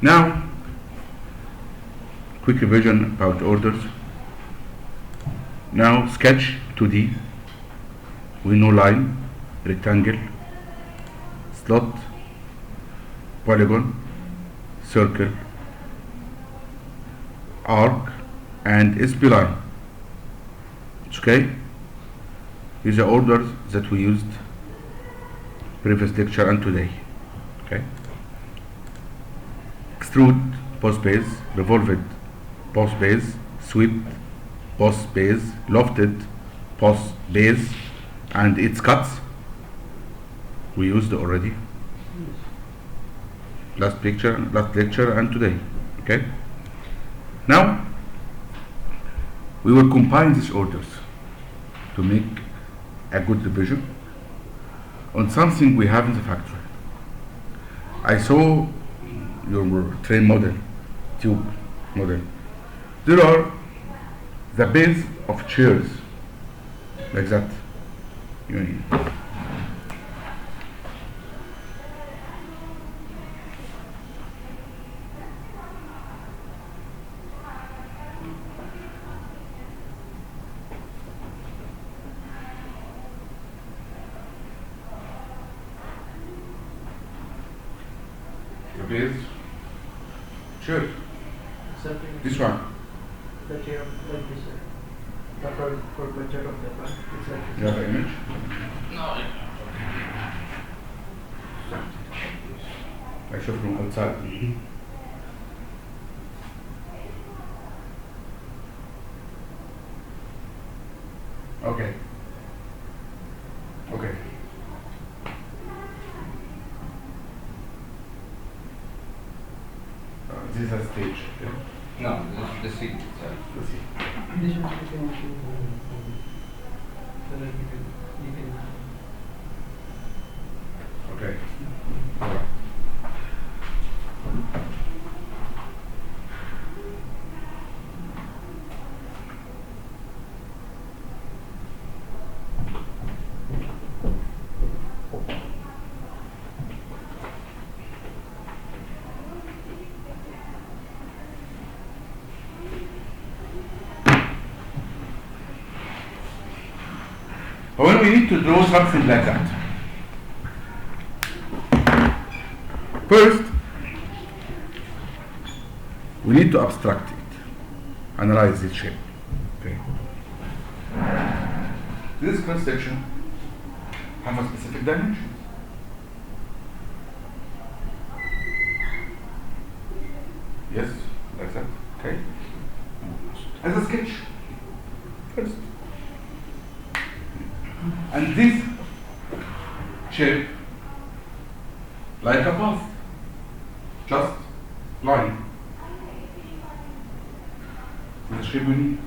Now, quick revision about orders. Now, sketch 2D. We know line, rectangle, slot, polygon, circle, arc, and SP line. Okay? These are orders that we used previous lecture and today. Okay? Extrude, post base, revolved, post base, swept, post base, lofted, post base, and its cuts we used already last lecture and today. Okay? Now we will combine these orders to make a good revision on something we have in the factory. I saw your train model, tube model. There are the base of chairs like that. The base chair. This one. The chair like this, sir. The for picture of the front. It's like You have an image? No. I show from outside. Okay. Okay. This is a stage. Okay? No, this is the seat itself. Let's see. this one you can see so that you can Okay. All right. But when we need to draw something like that, first we need to abstract it, analyze its shape. Okay. This cross section have a specific dimension. Yes, like that. Okay. As a sketch. First. And this shape, like a path, just line. The shape we need.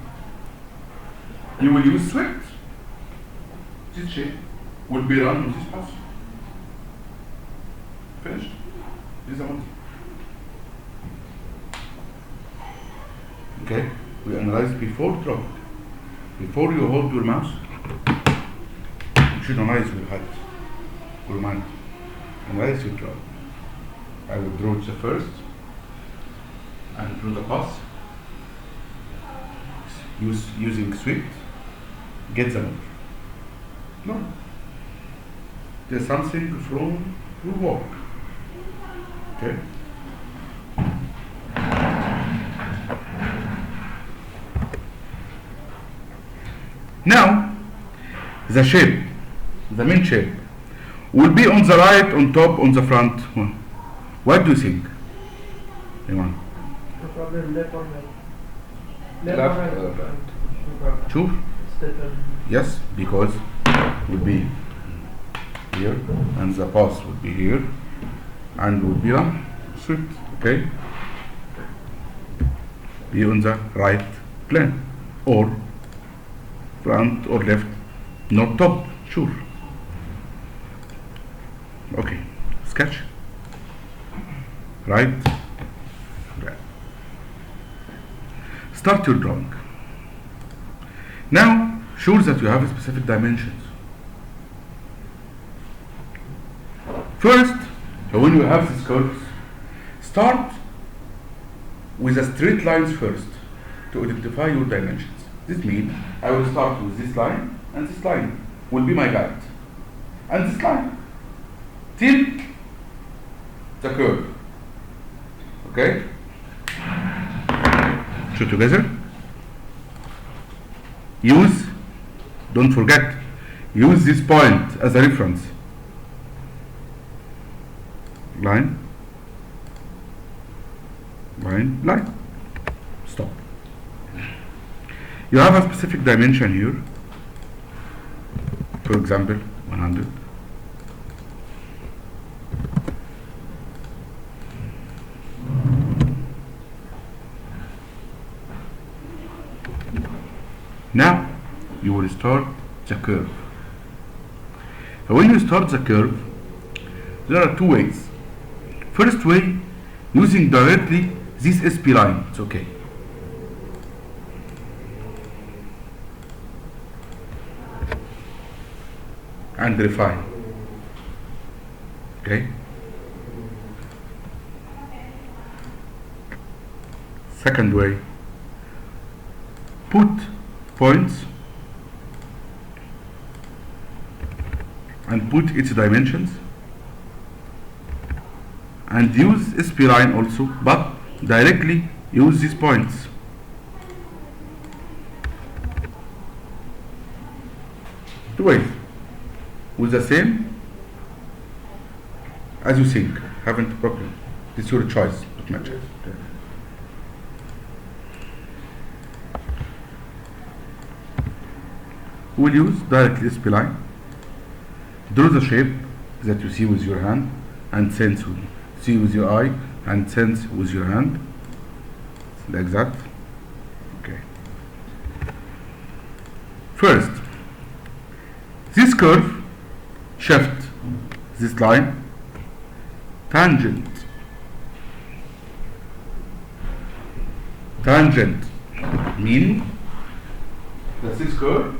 You will use swept. This shape will be run on this path. Finished. This is the one. Okay. We analyze before drawing. Before you hold your mouse, you should analyze your head, your mind. Analyze your drawing. I will draw the first and draw the path. Using sweep, get the motor. No. There's something from your work. Okay? Now, the shape, the main shape, will be on the right, on top, on the front. What do you think? Anyone? the problem left or right. Left or or right. right. Sure? Yes, because it will be here, and the path will be here, and will be on swept. Okay? Be on the right plane, or front or left, not top. Sure. Okay. Sketch. Right. Start your drawing. Now sure that you have specific dimensions. First, when you have these curves, start with the straight lines first to identify your dimensions. This means I will start with this line, and this line will be my guide, and this line till the curve. Okay? So together, don't forget, use this point as a reference. Line, line, line. Stop. You have a specific dimension here. For example, 100. Now you will start the curve. When you start the curve, there are two ways. First way, using directly this SP line. It's okay. And refine. Okay. Second way, put points and put its dimensions and use SP line also, but directly use these points. Two ways, with the same as you think, haven't a problem. It's your choice to match it. We'll use directly SP line. Draw the shape that you see with your hand and sense see with your eye and sense with your hand, like that. Okay. First, this curve, shift this line, tangent, meaning that this curve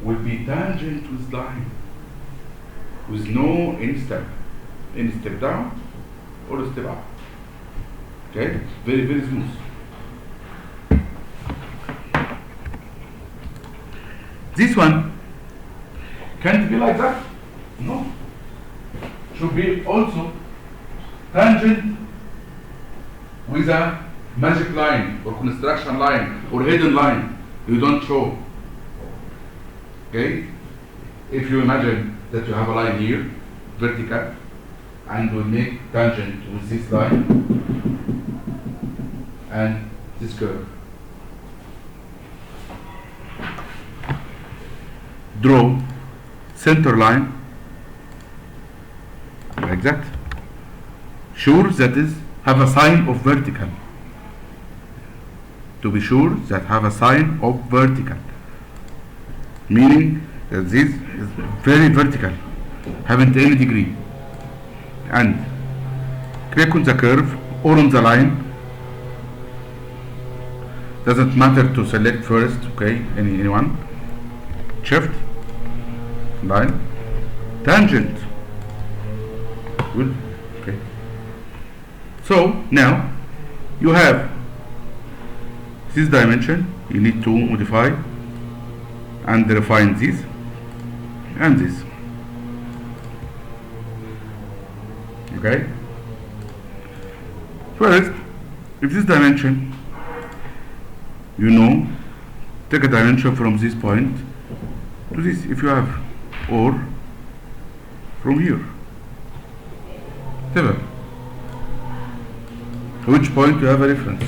will be tangent with line, with no any step down or a step up. Okay, very smooth. This one can't be like that. No, should be also tangent with a magic line or construction line or hidden line you don't show. Okay, if you imagine that you have a line here, vertical, and we make tangent with this line and this curve. Draw center line like that. Sure that is have a sign of vertical. To be sure that have a sign of vertical, meaning that this is very vertical, haven't any degree. And click on the curve or on the line, doesn't matter to select first. Okay, anyone. Shift, line, tangent. Good. Okay. So now you have this dimension. You need to modify and refine this and this. Okay. First, if this dimension, you know, take a dimension from this point to this, if you have, or from here, whatever. To which point you have a reference.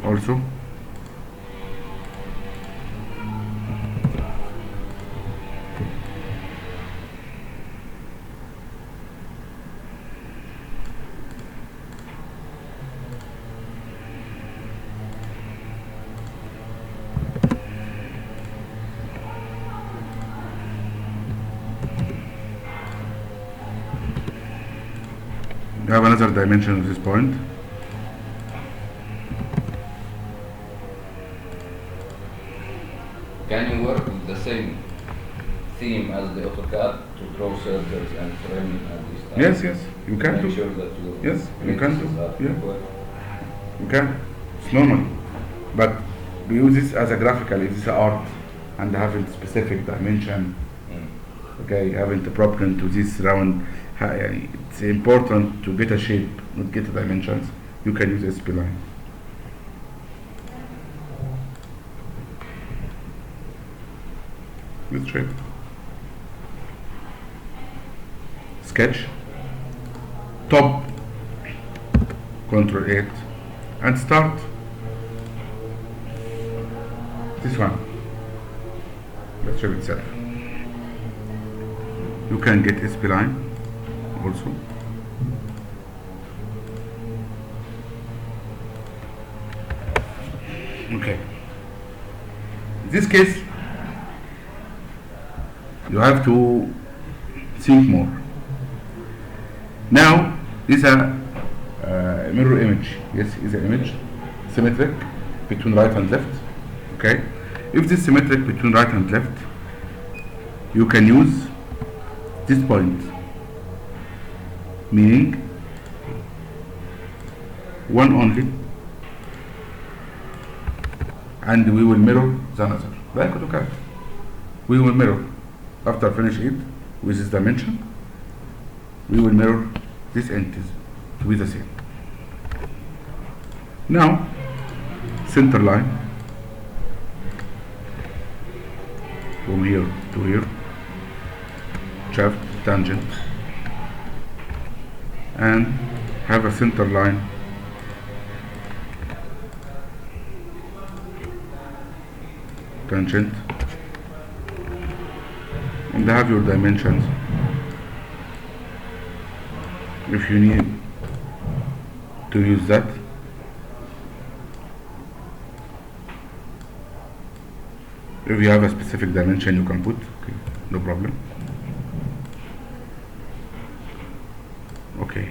Also, have another dimension of this point. Can you work with the same theme as the AutoCAD to draw circles and framing and these types? Yes, yes, you can Make do. sure that you Yes, you can do. Yeah. well. You can. It's normal. But we use this as a graphical, it is art, and having specific dimension. Okay, having the proportion to this round. It's important to get a shape, not get the dimensions. You can use SP line. With shape. Sketch. Top. Control 8. And start. This one. Let's show itself. You can get SP line also. Okay. In this case, you have to think more. Now, this is a mirror image. Yes, is an image symmetric between right and left. Okay. If this symmetric between right and left, you can use this point, meaning one only, and we will mirror the other. Like AutoCAD, we will mirror after finish it with this dimension. We will mirror these entities to be the same. Now, center line from here to here. Shaft, tangent, and have a center line tangent, and have your dimensions if you need to use that. If you have a specific dimension you can put, okay, no problem. Okay.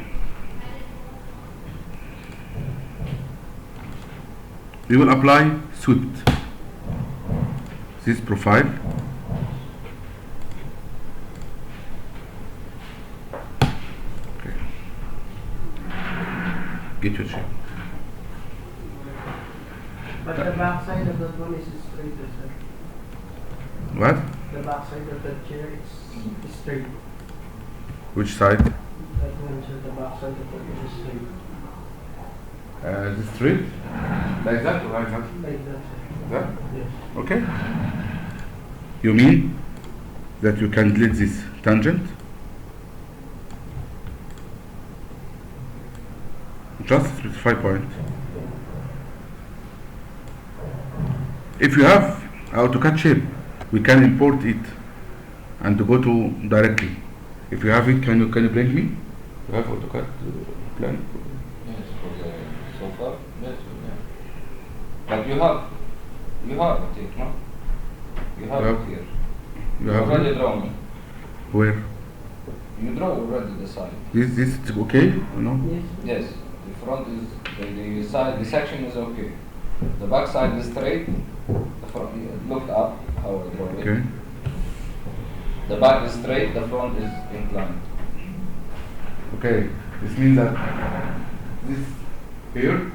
We will apply swept. This profile. Okay. Get your shape. But the back side of that one is straighter, sir. What? The back side of that chair is straight. Which side? That one, sir, the back side of that is straight. The straight? Like that or like that? Like that, sir. That? Yes. Okay. You mean that you can delete this tangent? Just 5 points. If you have AutoCAD shape, we can import it and to go to directly. If you have it, can you bring me? You have AutoCAD plan? Yes, for the sofa. Yes, yeah. But you have it, no? You have it here. You have already it? drawn. Where? You draw already the side. This is okay? No? Yes. Yes, the front is the side. The section is okay. The back side is straight. The front, look up how I draw it. Okay. The back is straight. The front is inclined. Okay. This means that this here,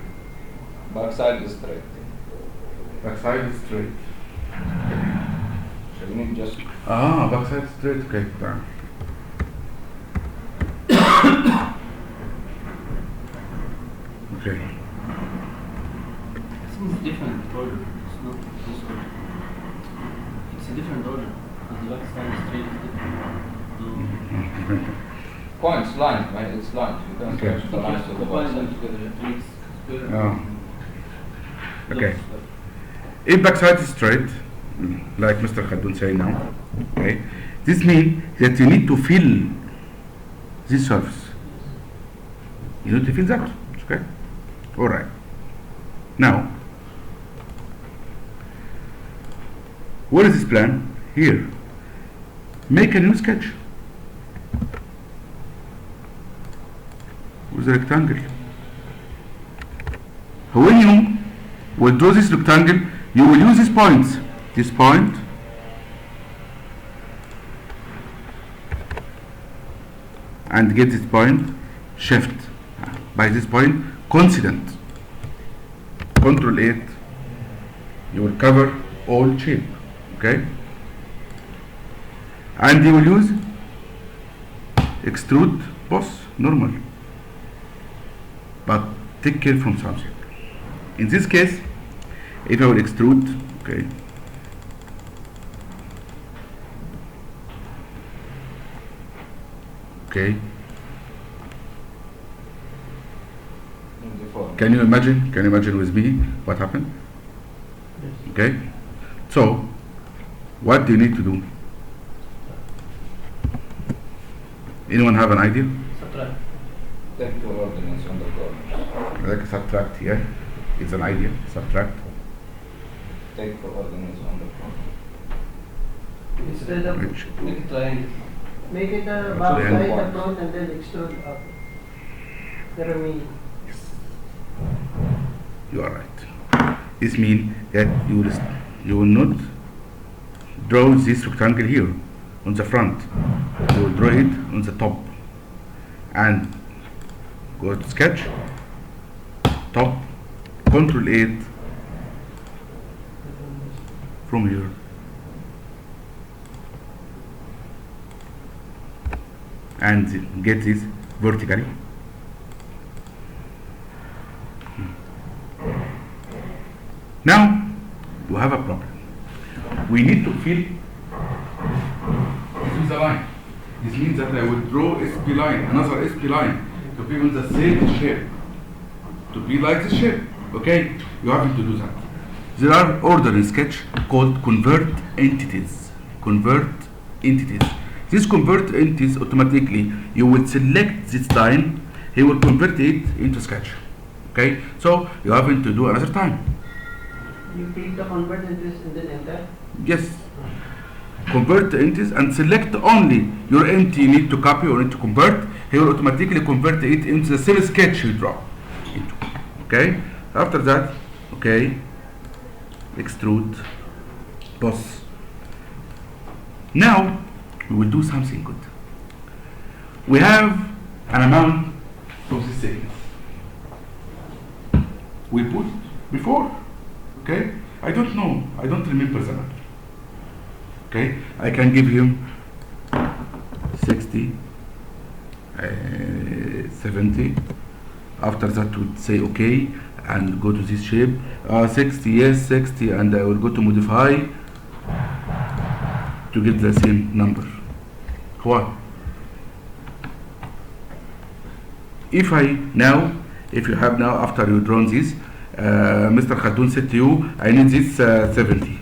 Back side is straight. back side is straight. So you need just Back side straight. Okay. Done. Okay. It's different order. It's not this order. It's a different order. Because the back side is straight is different. points, lines, right? It's lines. You can Okay. stretch the lines to the back Combine them side. together. It makes square. Okay. If backside is straight, like Mr. Khadoun say now, okay, this means that you need to fill this surface. You need to fill that, okay? All right. Now, what is this plan? Here. Make a new sketch. With the rectangle. When you will draw this rectangle, you will use these points. This point and get this point, shift by this point, coincident. Control 8, you will cover all shape, okay? And you will use extrude boss, normal. But take care from something. In this case, if I will extrude, okay, okay, can you imagine with me what happened? Yes. Okay, so what do you need to do? Anyone have an idea? Subtract. Take the ordinance on the corners. Like subtract, yeah, it's an idea. Subtract. Take the ordinance on the corners. Instead of Which Make it triangle. make it a Actually, back and side, points. the front, and then extrude up. The remaining. you are right. This means that you will not draw this rectangle here on the front. You will draw it on the top and go to sketch, top, Control 8 from here. And get this vertically. Now we have a problem. We need to fill this is a line. This means that I will draw SP line, another SP line to be on the same shape. To be like this shape. Okay? You have to do that. There are order in sketch called convert entities. Convert entities. This convert entities automatically you will select this line, he will convert it into sketch. Okay? So you have to do another time. You click the convert entities and then enter. Yes. Convert the entities and select only your entity you need to copy or need to convert. He will automatically convert it into the same sketch you draw into. Okay? After that, okay, extrude, boss. Now we will do something good. We have an amount of this thickness. We put before. Okay? I don't know. I don't remember the number. Okay? I can give him 60, 70. After that, would say okay and go to this shape. 60, yes, 60, and I will go to modify to get the same number. Why? If you have now, after you drawn this, Mr. Khadoun said to you, I need this 70.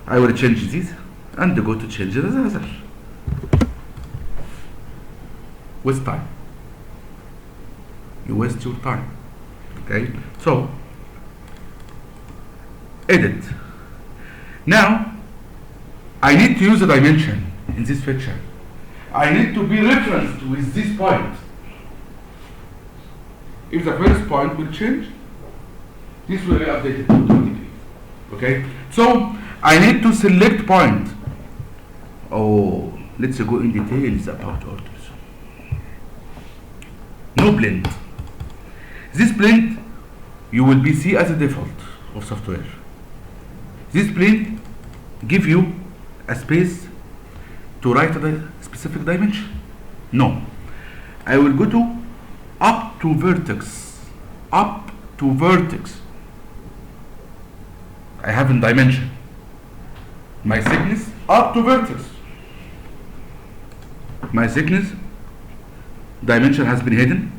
I will change this and go to change the other. Waste time. You waste your time. Okay? So, edit. Now, I need to use a dimension in this picture. I need to be referenced with this point. If the first point will change, this will be updated automatically. Okay? So, I need to select point. Oh, let's go in details about orders. No blend. This blend you will be see as a default of software. This blend give you a space to write a specific dimension. No. I will go to up to vertex. Up to vertex. I have a dimension. My thickness up to vertex. My thickness dimension has been hidden.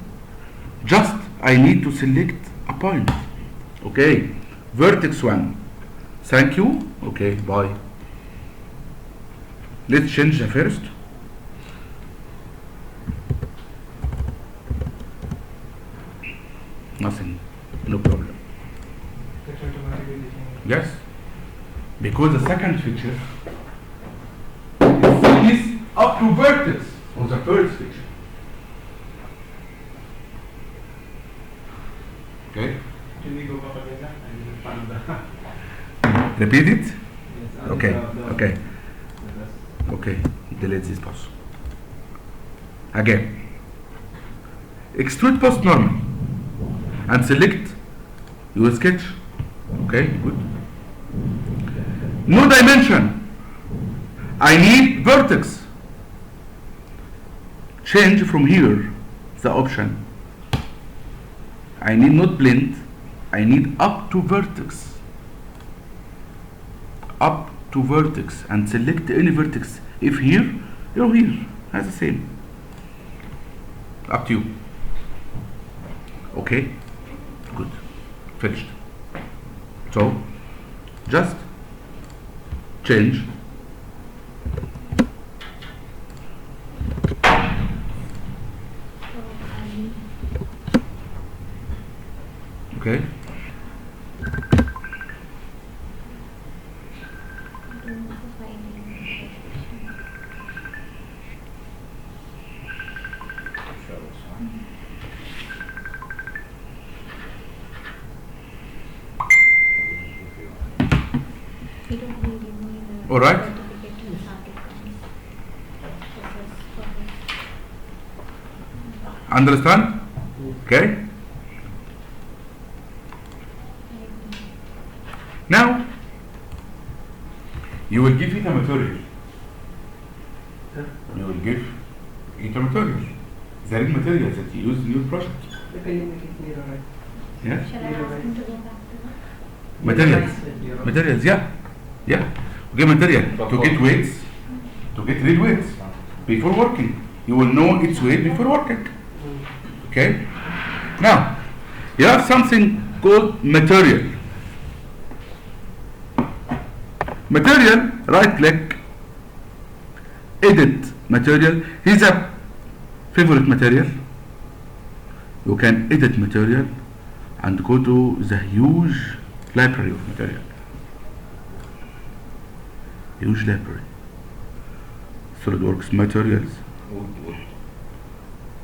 Just I need to select a point. Okay, vertex 1. Thank you. Okay, bye. Let's change the first. Nothing, no problem. It's automatically changing. Yes, because the second feature is up to vertex on the first feature. Can we go back again and find the Repeat it. yes, and Okay. the Okay. rest? Okay. Delete this post. Again. Extrude post normal and select your sketch. Okay. Good. No dimension. I need vertex. Change from here the option. I need not blend. I need up to vertex. Up to vertex and select any vertex. If here, you're here. That's the same. Up to you. Okay. Good. Finished. So just change okay all right understand okay now you will give it a material you will give it a material the real materials that you use in your project Can you make it clearer, right? yeah Shall I ask him to go back to that? materials yeah okay material to get weights to get real weights before working you will know its weight before working okay now you have something called material right click edit material here's a favorite material you can edit material and go to the huge library of material huge library Solidworks materials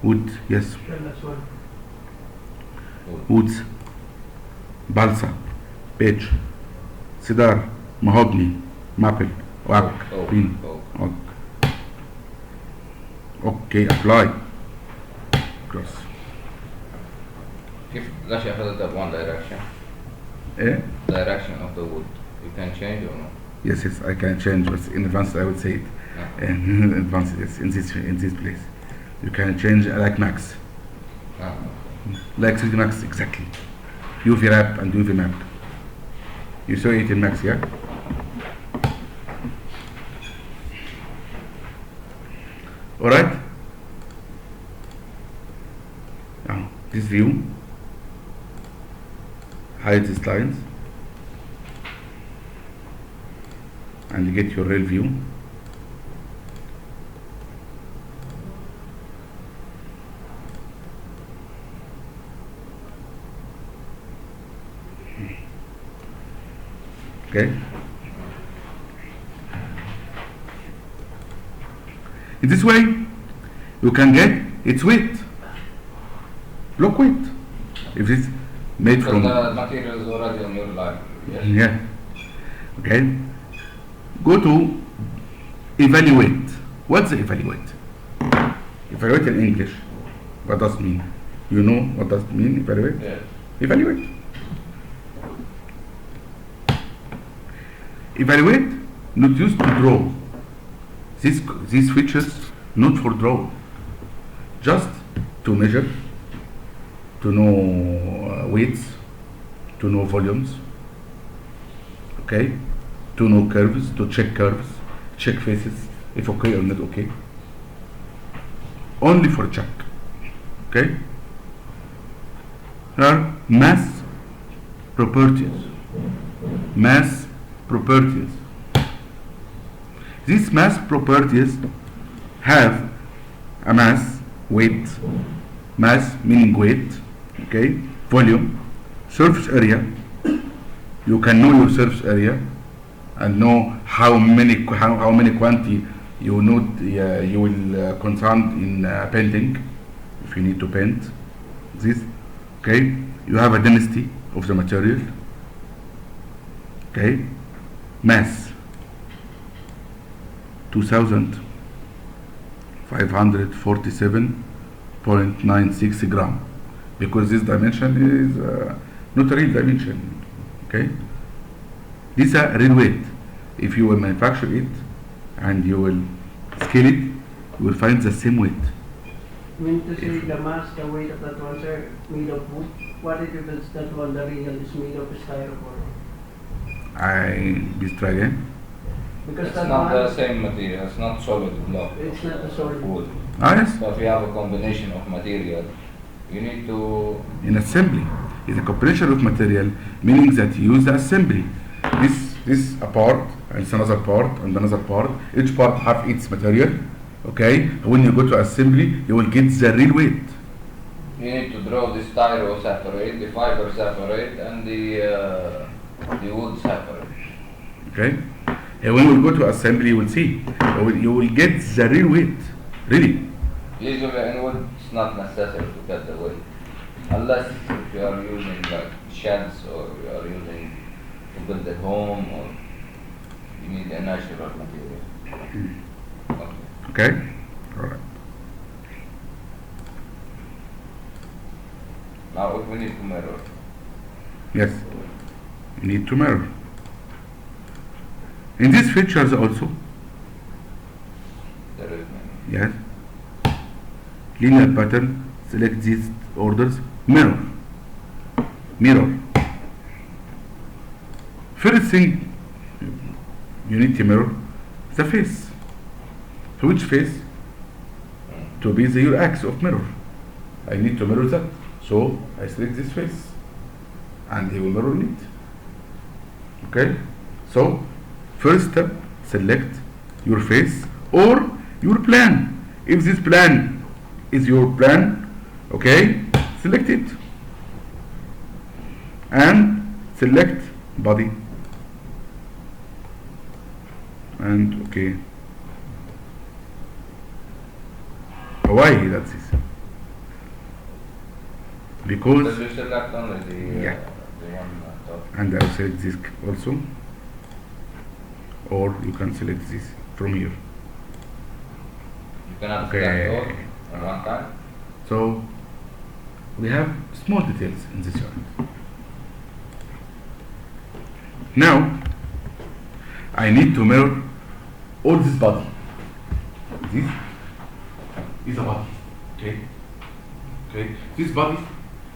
wood yes Then that's one. woods balsa beech cedar mahogany maple oak pine oak okay apply cross If let's say that one direction, eh direction of the wood, you can change or no? yes I can change but in advance I would say it No. in advance yes in this place you can change like max No. like 3D Max exactly UV wrap and UV map you saw it in Max yeah alright now this view hide these lines and you get your real view okay in this way you can get its weight look weight if it's made Because from the material is already on your library. Yes. yeah okay go to evaluate what's the evaluate evaluate in English what does it mean you know what does it mean evaluate Yes. evaluate evaluate not used to draw these features not for draw just to measure to know weights to know volumes okay to know curves to check curves check faces if okay or not okay only for check okay there are mass properties these mass properties have a mass weight mass meaning weight okay volume surface area you can know your surface area and know how many quantity you know you will concern in painting if you need to paint this okay you have a density of the material. Okay, mass 2547.96 gram, because this dimension is not a real dimension. Okay, this is a real weight. If you will manufacture it and you will scale it, you will find the same weight. You mean to say the mass, the weight of that one, sir, made of wood? What if it's that one, the real is made of styrofoam? Please try again. Because It's that not one, the same material, it's not solid block. it's not the solid. Wood. Yes, So if you have a combination of material, you need to in assembly. It's a combination of material, meaning that you use the assembly. This a part, and it's another part, and another part. Each part have its material. Okay, when you go to assembly, you will get the real weight. you need to draw the styro separate, the fiber separate, and the wood separate. Okay, and when you go to assembly, you will see. You will get the real weight, really. Usually in wood, it's not necessary to get the weight, unless if you are using like sheds or you are using to build a home or you need a natural material. Okay. Okay, all right. Now if we need to mirror, Yes, you need to mirror. In these features also, there is many. yes, linear pattern, select these orders, mirror. First thing you need to mirror the face. So which face? To be the axis of mirror. I need to mirror that. So I select this face and he will mirror it. Okay? So first step, select your face or your plan. If this plan is your plan, okay, select it. And select body. And okay. Why that's this? Because Does you select only the Yeah. the one top? and I'll select this also, or you can select this from here. You cannot Okay. select all at one time. So we have small details in this yard. Now I need to mirror all this body. This is a body. Okay. Okay. This body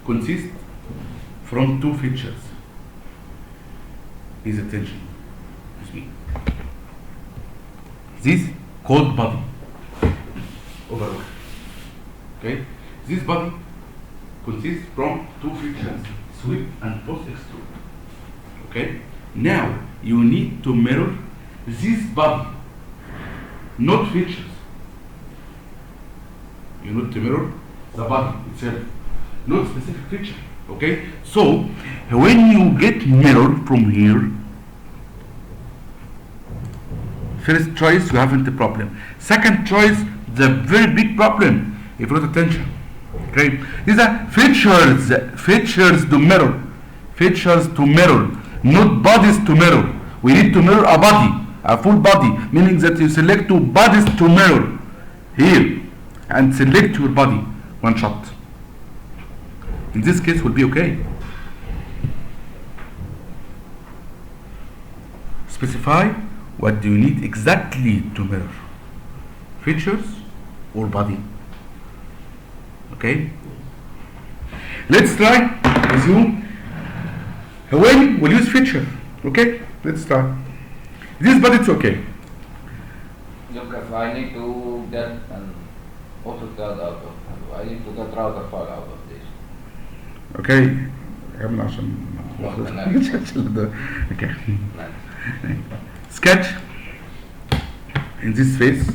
consists from two features. Please attention. With me. This called body. Overall. Okay. This body consists from two features, sweep and post extrude. Okay. Now you need to mirror this body, not features. You need to mirror the body itself, not specific feature. Okay. So when you get mirror from here, first choice you haven't a problem. Second choice, the very big problem. If you not attention. Okay. These are features to mirror. Features to mirror, not bodies to mirror. We need to mirror a body, a full body, meaning that you select two bodies to mirror here and select your body one shot. In this case will be okay. Specify what do you need exactly to mirror, features or body. Okay, let's try with you when we'll use feature. Okay, let's try this body. It's okay. Look, if I need to get an AutoCAD out of, I need to get router file out of this. Okay, قبل عشان okay. Sketch. In this phase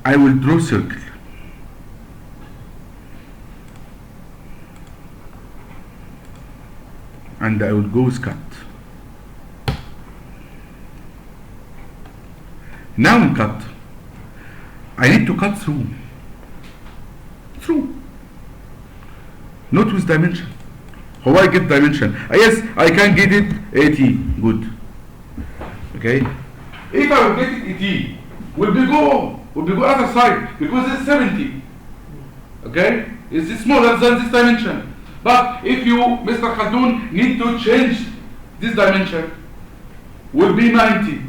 I will draw circle and I will go with cut. Now in cut I need to cut through, not with dimension. How I get dimension? Yes, I can get it 80. Good. Okay. If I will get it 80, will be go other side because it's 70. Okay. It's smaller than this dimension. But if you, Mr. Khaldoon, need to change this dimension, will be 90.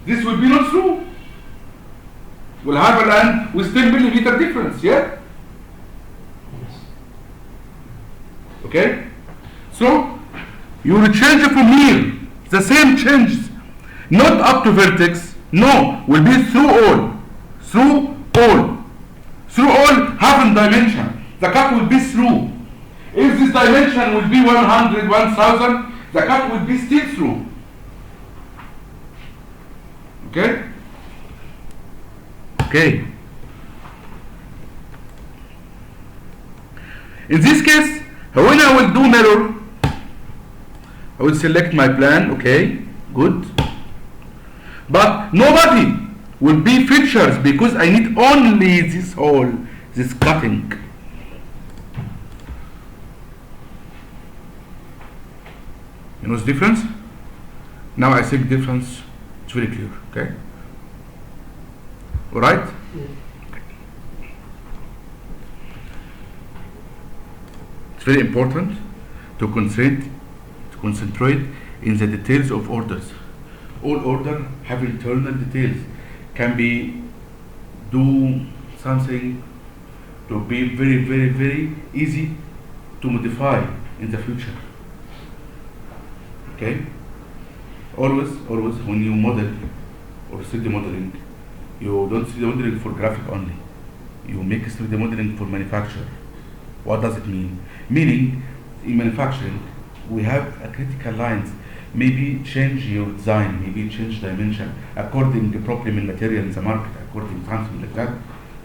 This will be not true. We'll have a land with 10 millimeter difference, yeah? Okay? So, you will change it from here. The same changes. Not up to vertex. No, will be through all. Through all. Through all having dimension. The cut will be through. If this dimension will be 100, 1000, the cut will be still through. Okay? Okay. In this case, when I will do mirror, I will select my plan, okay, good. But nobody will be features because I need only this hole, this cutting. You know the difference? Now I think difference is very clear, okay? Alright? Yes. It's very important to concentrate in the details of orders. All order have internal details. Can be do something to be very, very, very easy to modify in the future. Okay? Always when you model or 3D modeling, you don't 3D modeling for graphic only. You make 3D modeling for manufacture. What does it mean? Meaning, in manufacturing, we have a critical lines. Maybe change your design, maybe change dimension according to problem in material in the market, according to something like that.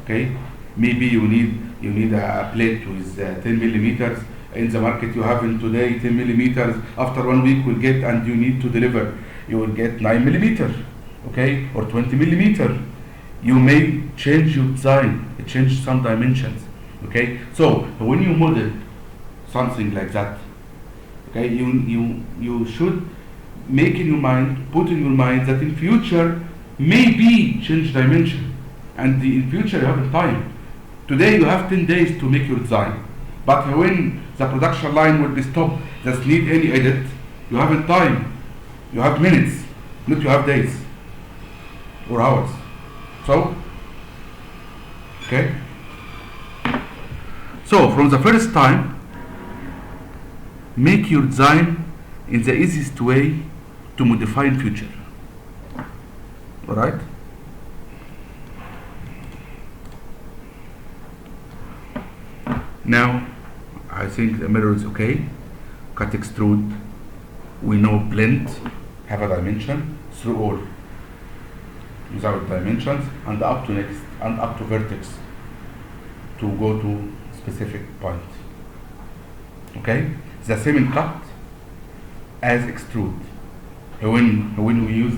Okay? Maybe you need a plate with 10 millimeters. In the market you have in today 10 millimeters. After 1 week we'll get, and you need to deliver, you will get 9 millimeters, okay, or 20 millimeters. You may change your design, change some dimensions. Okay, so when you model something like that, okay, you should make in your mind, put in your mind that in future maybe change dimension, and in future you have time. Today you have 10 days to make your design, but when the production line will be stopped, just need any edit, you haven't time, you have minutes, not you have days or hours. So, okay. So from the first time, make your design in the easiest way to modify in future. All right? Now, I think the mirror is okay. Cut extrude. We know blend have a dimension through all without dimensions and up to next and up to vertex to go to specific point. Okay? The same in cut as extrude. When we use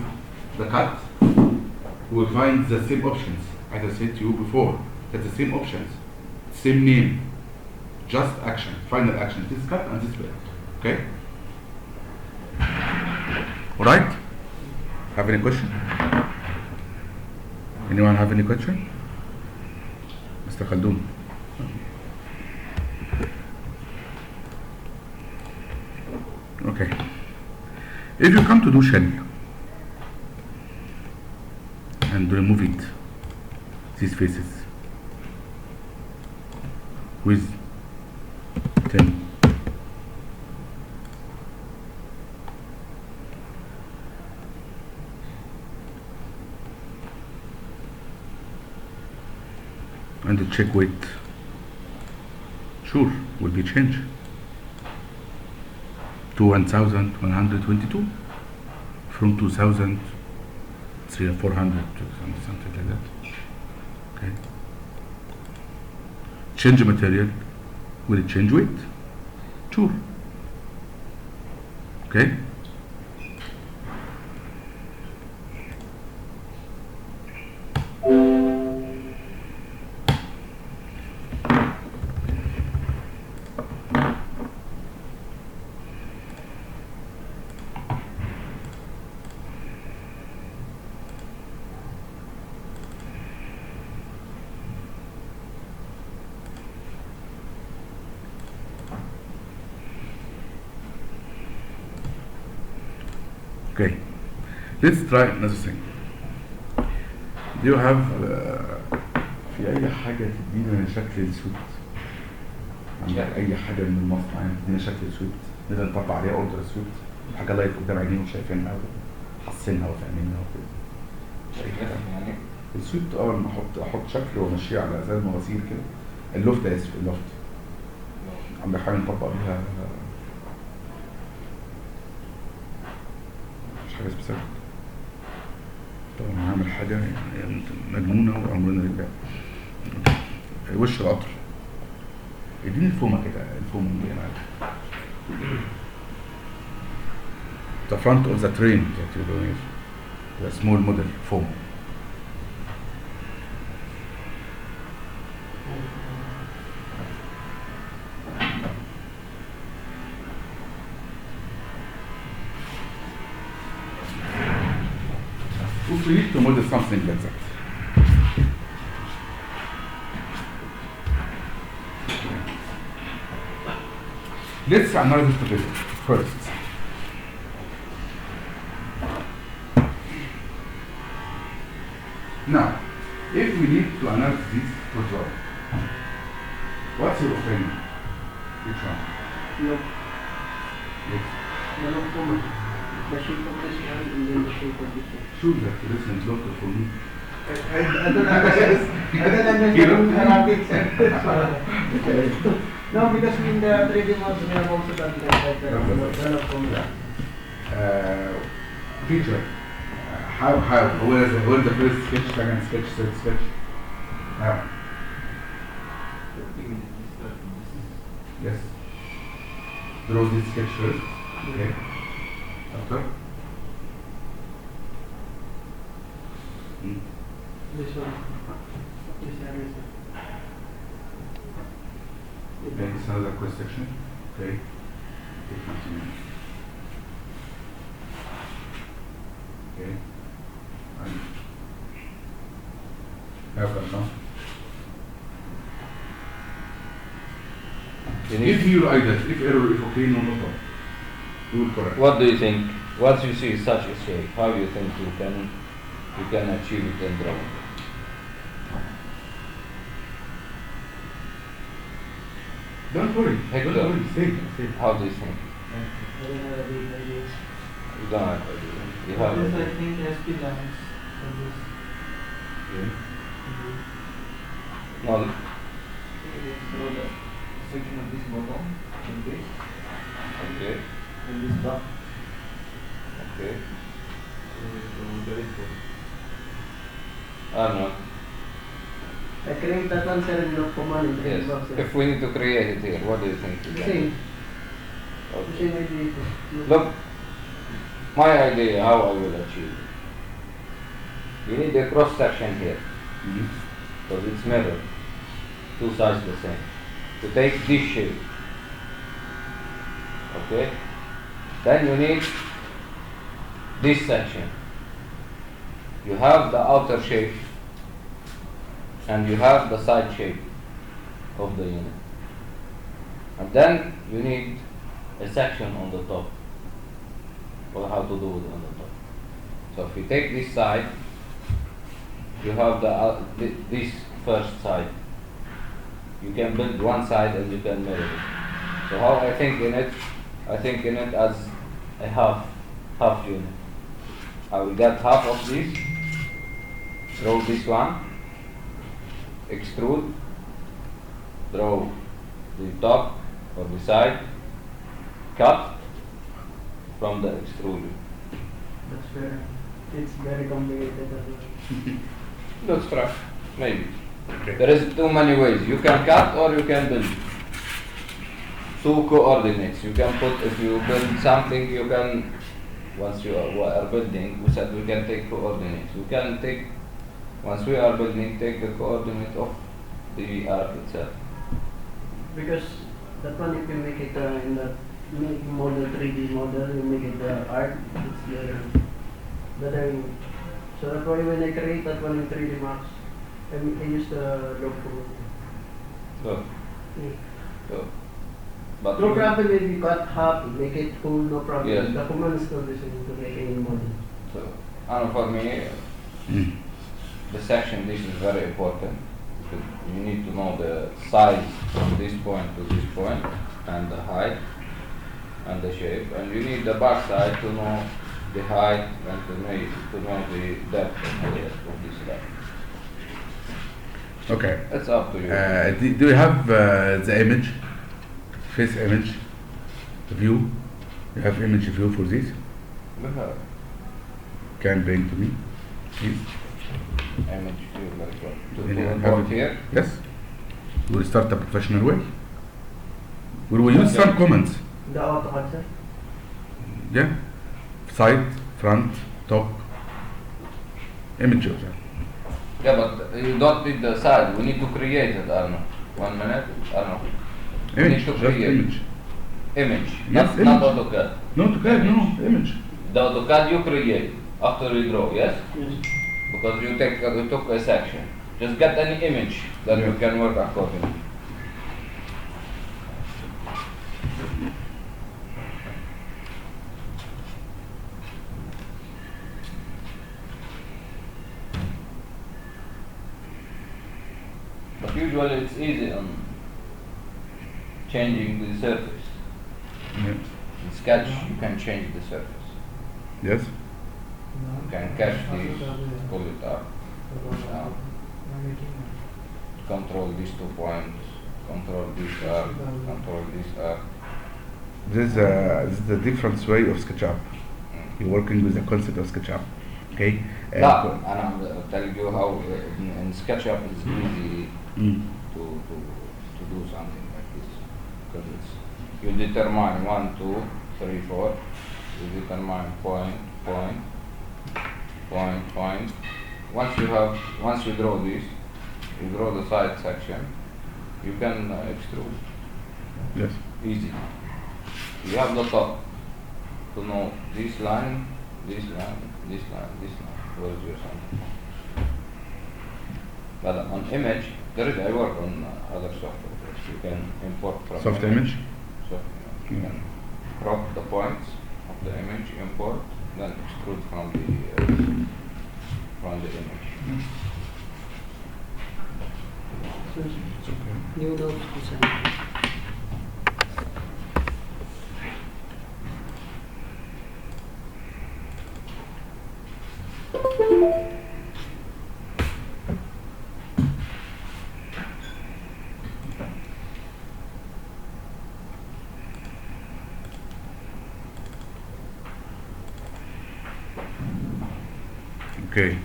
the cut, we will find the same options. As I said to you before, that the same options, same name, just action, final action. This cut and this bit. Okay? Alright? Have any question? Anyone have any question? Mr. Khaldoon. Okay. If you come to do shell and remove it, these faces with 10. And the check weight, sure, will be changed to 1122 from 2300 or 400 to something like that. Okay. Change material, will it change weight? Sure. Okay. Okay, let's try another thing. Do you have في أي حاجة تدينا شكل السويت؟ عندك أي حاجة من المصنع تدينا شكل السويت؟ نقدر نطبق عليها أوردر السويت؟ الحاجة اللي قدام عينينا وشايفينها وحاسينها وفاهمينها وكده. يعني السويت لما أحط شكل وأمشيه على زي المواسير كده. اللوفت اللوفت. عندك حاجة نطبق بيها؟ مش حاجة سبيسيفيك. طبعا هعمل حاجة يعني مجنونة وعمرنا لله. وش القطر. اديني الفومة كده، الفومة دي انا عارف. The front of the train that you're doing, the small model foam. We need to model something like that. Let's analyze this together first. Now, if we need to analyze this control, what's your opinion? Which one? No, Yes. no comment. The shape of this one and then the shape of this one. Sure that this is local for me. I don't understand Arabic sentence. No, because in the 3D models we have also done that. Feature. How? Where the first sketch, second sketch, third sketch? How? Yes. Draw this sketch first. Okay. After? This one. This area. Okay, this is another cross section. Okay. Okay, continue. Okay. And have that now. If you like that, if error, if okay, no problem. You will correct. what do you think? Once you see such a shape, how do you think you can achieve it in drawing? Don't worry. Hector. Don't worry. Say. How do you think? I don't have a big idea. You don't have idea. You have This I idea. think SP lines for this. Okay. No, Throw the section of this bottom in this okay, and this top. okay. Very good. I'm not. I create that one sir in command in Yes. 3D box. If we need to create it here, what do you think? The we can same. do? The Okay. same idea. Look, my idea how I will achieve it. You need a cross section here Mhm. because it's mirror, two sides the same. To take this shape, okay. Then you need this section. You have the outer shape and you have the side shape of the unit. And then you need a section on the top. Or how to do it on the top. So if you take this side, you have this first side. You can build one side and you can mirror it. So how I think in it as a half unit. I will get half of this, draw this one, extrude, draw the top or the side, cut from the extruder. It's very complicated. Let's try, maybe. Okay. There is too many ways. You can cut or you can build. Two coordinates. You can put, if you build something, you can, once you are building, we said we can take coordinates. We can take, once we are building, take the coordinate of the arc itself. Because that one if you make it in the model 3D model, you make it art, it's better. So that's why when I create that one in 3D Max, I use the log command. So, Yeah. so But No you- problem if you cut half, make it full, no problem. Yes. The command is not the same to make any model. So, and for me, the section this is very important. Because you need to know the size from this point to this point, and the height, and the shape, and you need the back side to know the height and to know the depth of this slab. Okay. It's up to you. Do you have the image, face image view? You have image view for this? We have Can bring to me, please. image view like what? Yeah, To have import it. here. Yes. We'll start a professional way. We will use some comments. The AutoCAD, sir. Yeah. Side, front, top, image of that. Yeah, but you don't need the side. We need to create it, Arno. 1 minute, Arno. We need Image, to just create image. image, Yes, not image. AutoCAD. No, to get, no, image. The AutoCAD you create after you draw, yes? Yes. Because you took a section. Just get any image that you can work accordingly. But usually it's easy on changing the surface. Yeah. In Sketch you can change the surface. Yes. You can catch these, pull it up, down, control these 2 points, control this arc, control this arc. This is the different way of SketchUp. You're working with the concept of SketchUp. Okay. لا أنا tell you how in SketchUp it's easy to do something like this because it's you determine 1, 2, 3, 4. You determine point. Once you draw this, you draw the side section. You can extrude Yes. easy. You have the top to know this line, this line, this line, this line. Where is your sample? But on image, I work on other software. You can import from Soft image. Soft image. You can crop the points of the image, import, then extrude from the image. It's okay. New notes to send. Okay.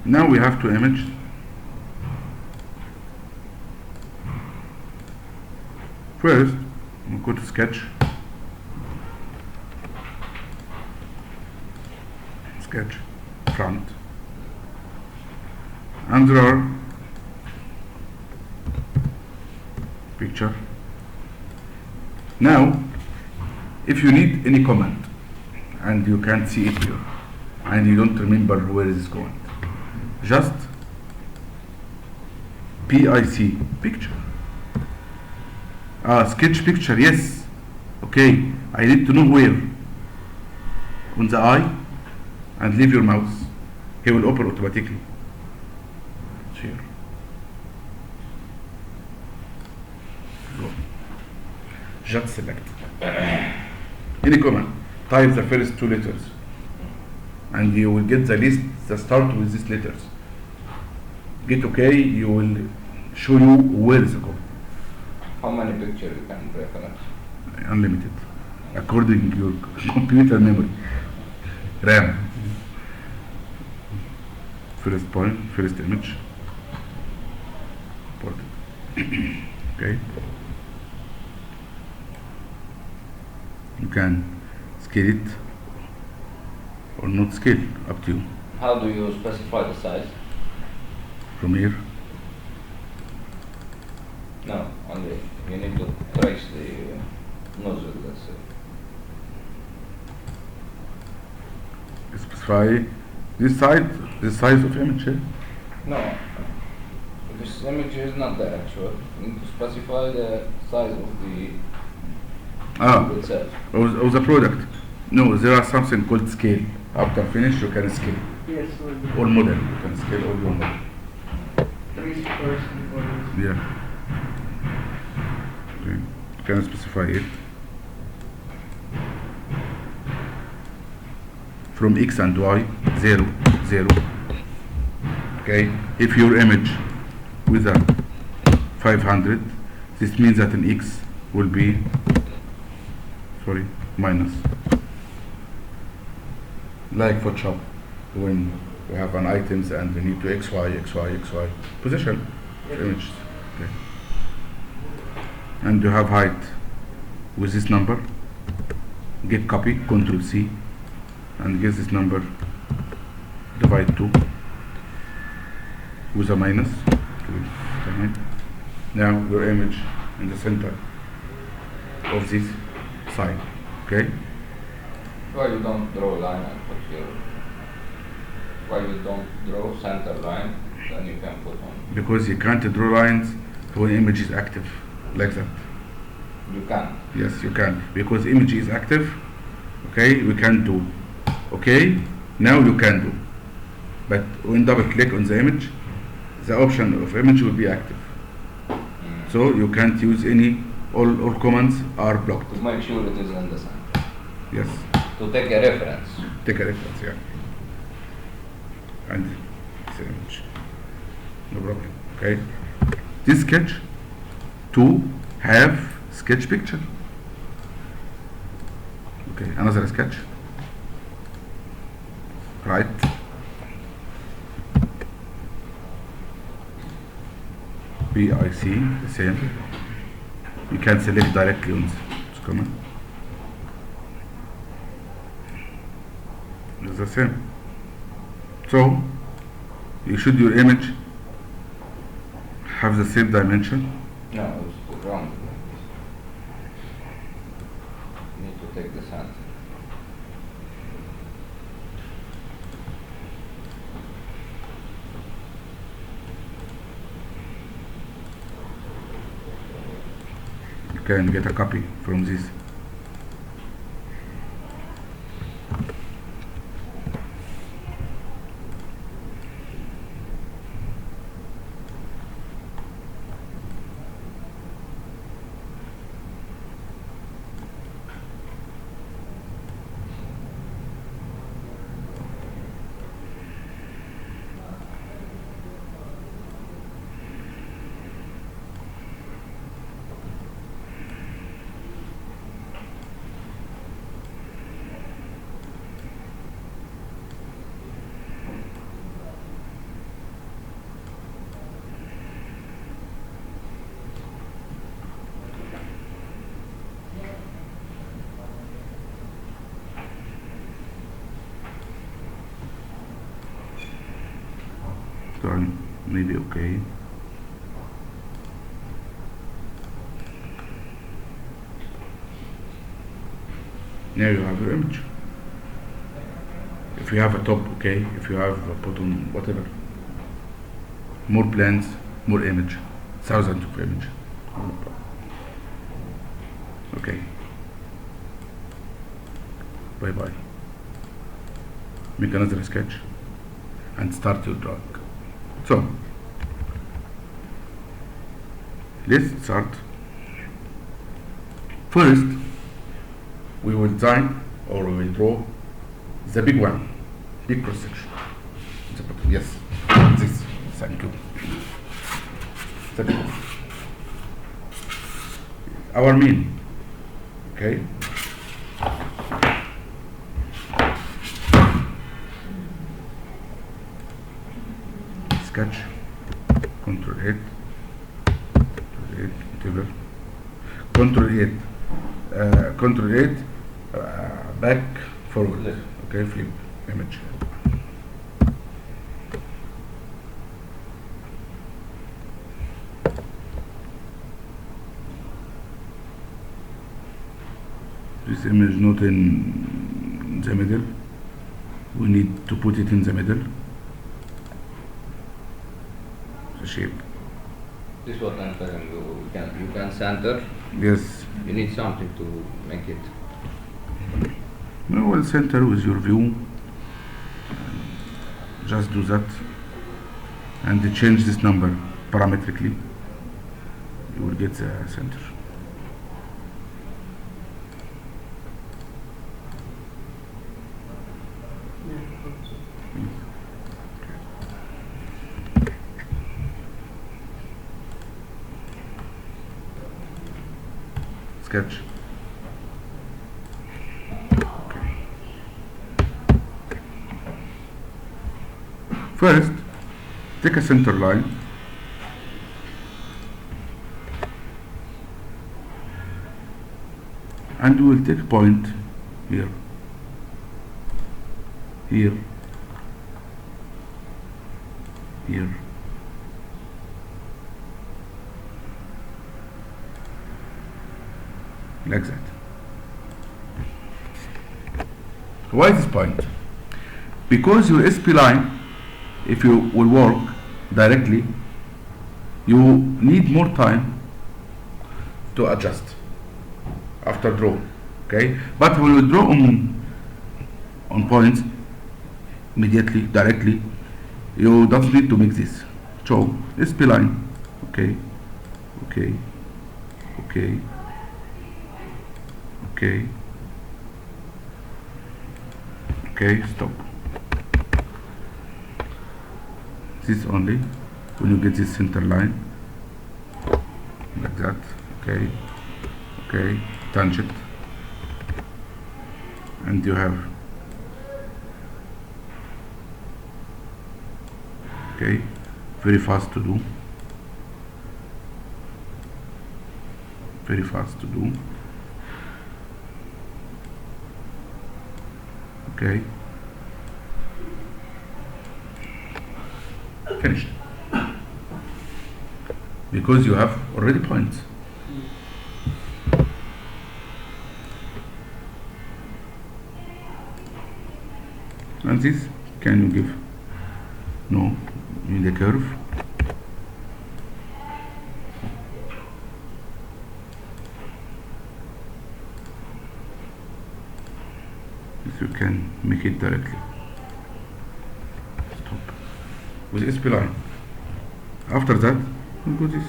Now we have to image. First, we go to sketch. Sketch, front. And there are picture. Now, if you need any comment and you can't see it here and you don't remember where is it going, just PIC, picture. Sketch picture, yes. Okay, I need to know where. On the eye, and leave your mouse. He will open automatically. Share. Go. Just select. Any comment. Type the first 2 letters. And you will get the list that start with these letters. Get okay, you will show you where is the comment. How many pictures you can reference? Unlimited, according to your computer memory, RAM. First point, first image, important. Okay. You can scale it not scale, up to you. How do you specify the size? From here, No, only you need to trace the nozzle, let's say. specify this size of image. No, this image is not the actual. You need to specify the size of the tube itself. Of the product. No, there are something called scale. After finish, you can scale. Yes, All model, you can scale all your model. 3 first before this. Yeah. Okay. You can specify it. From X and Y, 0, 0. Okay. If your image with a 500, this means that an X will be, minus. Like Photoshop, when we have an items and we need to XY position of images. Okay. And you have height with this number, get copy, Control C, and get this number, divide 2 with a minus. Now your image in the center of this side. Okay. Why you don't draw a line and put your... Why you don't draw center line, then you can put on... Because you can't draw lines when image is active, like that. You can. Yes, you can. Because image is active, okay, we can do. Okay, now you can do. But when double click on the image, the option of image will be active. So you can't use any, all commands are blocked. To make sure it is in the center. Yes, To take a reference. take a reference, yeah. And it's image. No problem, okay? This sketch to have sketch picture. Okay, another sketch. Right. BIC, the same. You can select directly on this command. It's the same. So you should your image have the same dimension. No, it's wrong. You need to take the center. You can get a copy from this. Done. Maybe okay. Now you have your image. If you have a top, okay. If you have a bottom, whatever. More plans, more image. Thousands of image. Okay. Bye bye. Make another sketch and start your drawing. So, let's start. First, we will design or we will draw the big one, big cross section. The bottom, yes, this. Thank you. The big one. Our mean, okay. Sketch, Control 8, whatever. Control 8, back, forward. Flip. Okay, flip. image. This image not in the middle. We need to put it in the middle. The shape. This is what I'm telling you. You can center. Yes. You need something to make it. No, well, center with your view. Just do that, and change this number parametrically. You will get the center. Sketch. Okay. First, take a center line and we will take a point here, here, here. Like that. Why this point? Because your SP line, if you will work directly, you need more time to adjust after draw. Okay? But when you draw on points immediately, directly, you don't need to make this. So SP line, okay, okay, okay. Okay. Okay, stop. This only when you get this center line like that. Okay. Okay, tangent. And you have okay, very fast to do. Very fast to do. Okay. Finished. Because you have already points. And this, can you give? No, you need a curve. You can make it directly. Stop. With SP line. After that, we'll go this.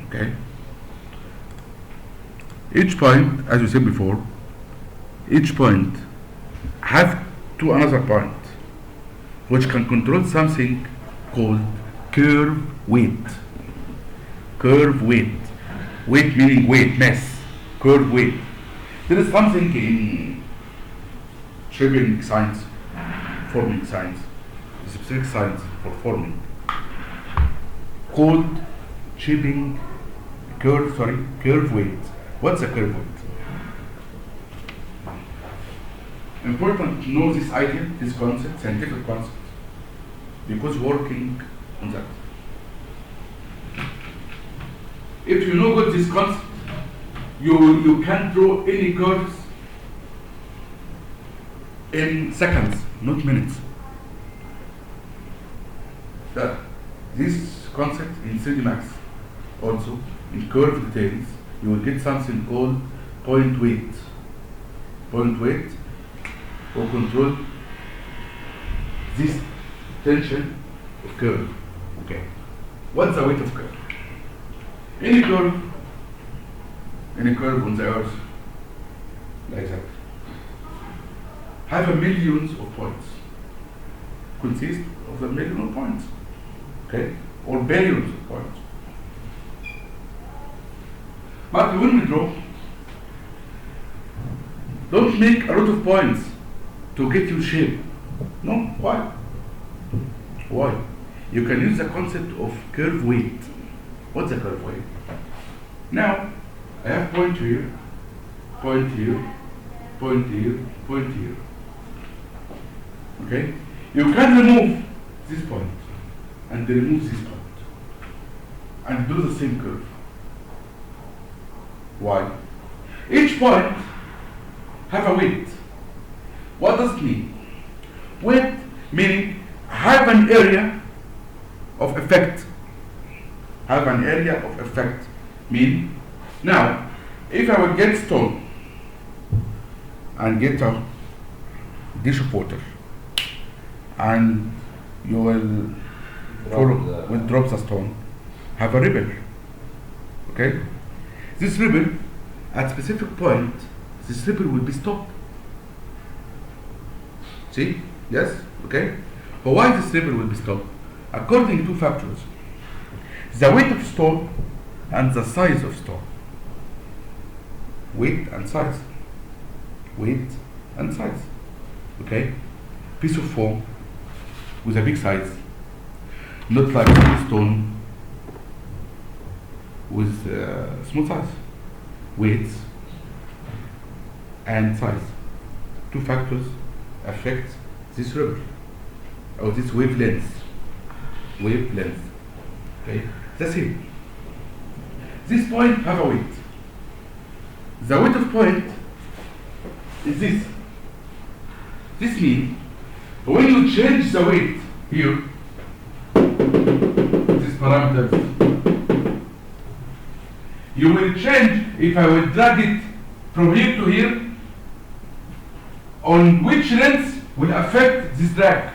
Okay. Each point, as we said before, each point have to another point which can control something called curve weight. Curve weight. Weight meaning weight, mass. Curve weight. There is something in shaping science, forming science, specific science for forming, called shaping curve weight. What's a curve weight? Important to know this idea, this concept, scientific concept, because working on that. If you know what this concept, you can draw any curves in seconds, not minutes. This concept in 3D Max, also in curve details, you will get something called point weight. Point weight will control this tension of curve. Okay. What's the weight of curve? Any curve on the earth, like that, have a millions of points. Consist of a million of points. Okay? Or billions of points. But when we draw, don't make a lot of points to get your shape. No, why? Why? You can use the concept of curve weight. What's the curve weight? Now, I have point here, point here, point here, point here. Okay? You can remove this point and remove this point and do the same curve. Why? Each point have a weight. What does it mean? Weight meaning have an area of effect. Have an area of effect. Mean now, if I will get stone and get a dish of water, and you will drop the stone, have a ripple. Okay? This ripple, at specific point, this ripple will be stopped. See? Yes? Okay? But why this ripple will be stopped? According to factors. The weight of stone and the size of stone. Weight and size. Weight and size. Okay? Piece of foam with a big size. Not like small stone with small size. Weight and size. Two factors affect this ripple or this wavelength. Wavelength. Okay? That's it. This point have a weight. The weight of point is this. This means when you change the weight here, these parameters, you will change if I will drag it from here to here, on which length will affect this drag.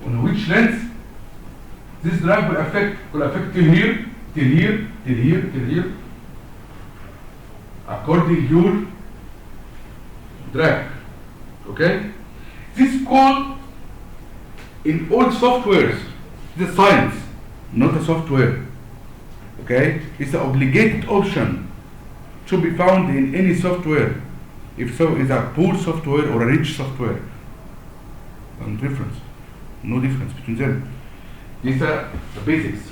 On which length this drag will affect till here, till here, till here, till here, according to your drag. Okay? This is called in all softwares, the science, not a software. Okay? It's an obligated option to be found in any software. If so, it's a poor software or a rich software. No difference. No difference between them. These are the basics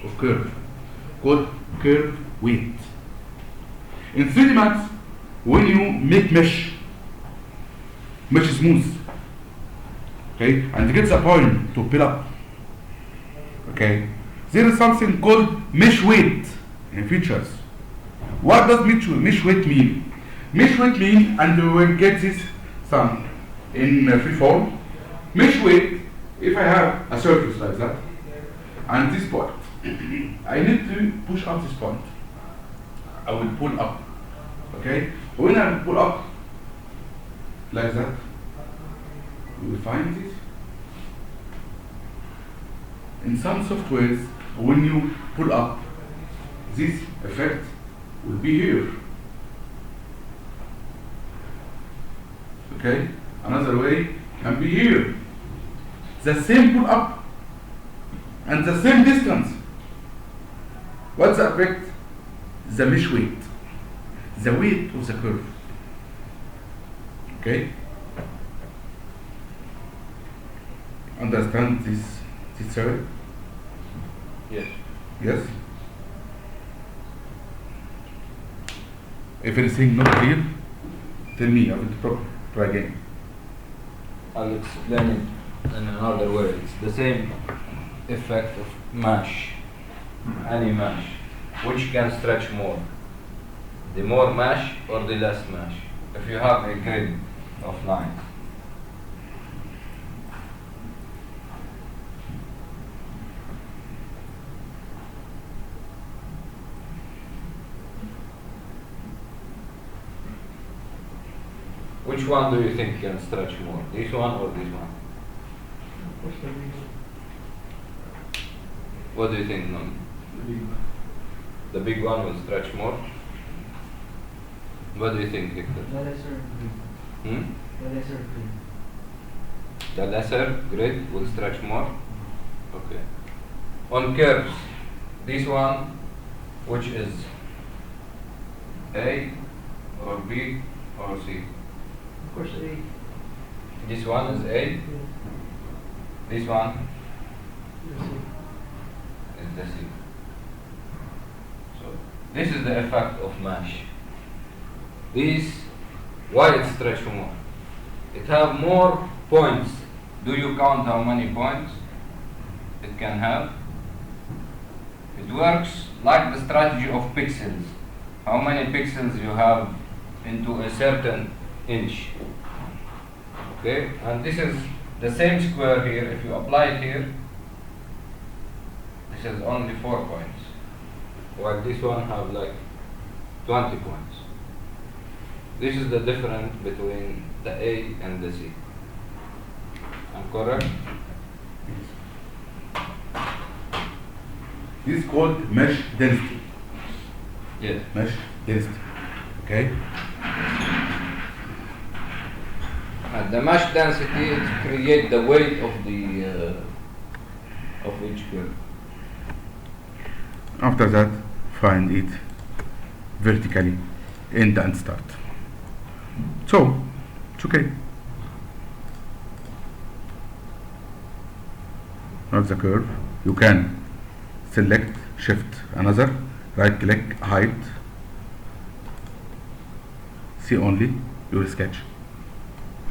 of curve, called curve weight. In 3D Max, when you make mesh smooth, okay, and get the point to fill up, okay, there is something called mesh weight in features. What does mesh weight mean? Mesh weight mean, and we will get this some in free form. Mesh weight, if I have a surface like that, and this point, I need to push up this point. I will pull up. Okay? When I pull up like that, you will find it. In some softwares, when you pull up, this effect will be here. Okay? Another way can be here. The same pull up and the same distance. What's the effect? The mesh weight. The weight of the curve. Okay? Understand this theory? Yes. Yes? If anything not clear, tell me. I will try again. I'll explain it in another way. It's the same effect of mesh. Any mesh. Which can stretch more? The more mesh or the less mesh? If you have a grid of lines. Which one do you think can stretch more? This one or this one? What do you think, Nom? The big one will stretch more? What do you think, Victor? The lesser grid. The lesser grid. The lesser grid will stretch more? Okay. On curves, this one, which is A or B or C? Of course, A. This one is A. This one is the C. So this is the effect of mesh. This, why it stretch more? It have more points. Do you count how many points it can have? It works like the strategy of pixels. How many pixels you have into a certain inch. Okay, and this is the same square here. If you apply it here, this is only 4 points, while this one have like 20 points. This is the difference between the A and the C. I'm correct? This is called mesh density. Yes. Mesh density. Okay? And the mesh density is create the weight of the of each curve. After that, find it vertically, end and start. So, it's okay. Now the curve, you can select, shift another, right click, hide, see only your sketch.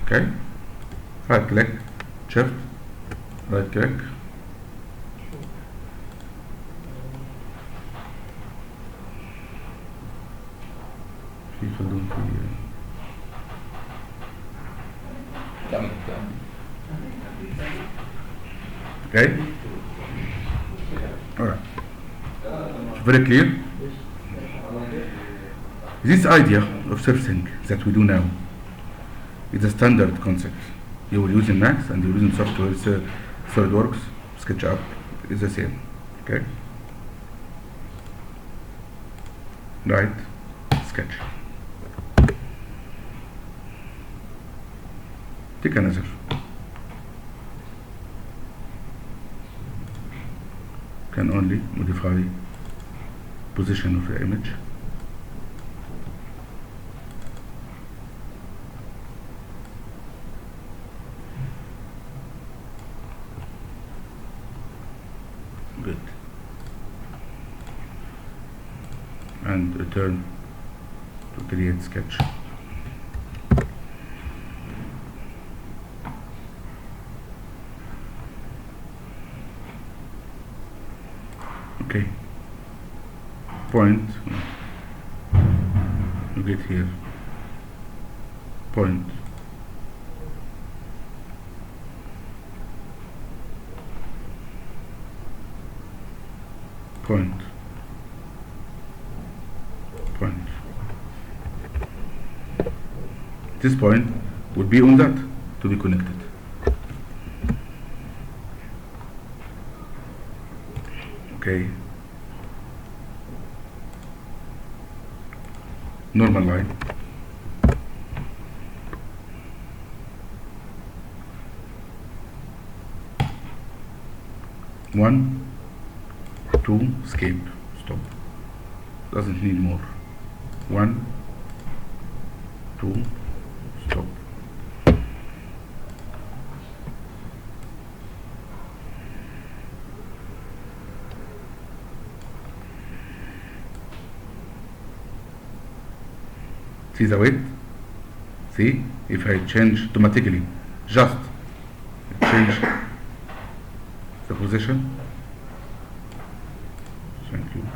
Okay? Right click, shift, right click. في خلون في Okay? Alright. Very clear? This idea of surfacing that we do now is a standard concept. You will use in Max and you will use in software, Solidworks, SketchUp is the same. Okay? Right, sketch. Take another. Can only modify position of the image. Good. And return to create sketch. Okay, point, you get here, point, point, point. This point would be on that to be connected. Okay. Normal line. One, two, escape, stop. Doesn't need more. One, two, stop. See the weight? See, if I change automatically, just change the position. Thank you.